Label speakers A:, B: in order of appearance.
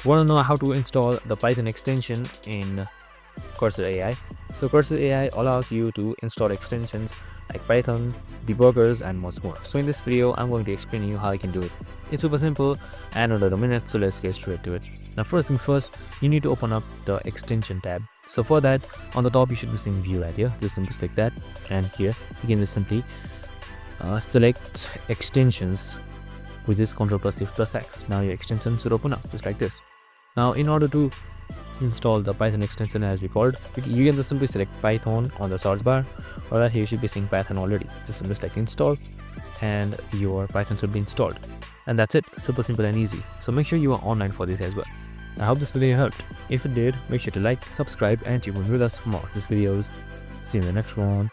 A: Want to know how to install the Python extension in Cursor AI? So Cursor AI allows you to install extensions like Python, debuggers, and much more. So in this video, I'm going to explain you how you can do it. It's super simple and under a minute, so let's get straight to it. Now first things first, you need to open up the extension tab. So for that, on the top you should be seeing view right here. Just simply click that, and here you can just simply select extensions with this Ctrl plus Shift plus X. Now your extension should open up just like this. Now in order to install the Python extension as we called, you can just simply select Python on the search bar, or right here you should be seeing Python already. Just simply select install and your Python should be installed. And that's it, super simple and easy. So make sure you are online for this as well. I hope this video helped. If it did, make sure to like, subscribe, and tune in with us for more of these videos. See you in the next one.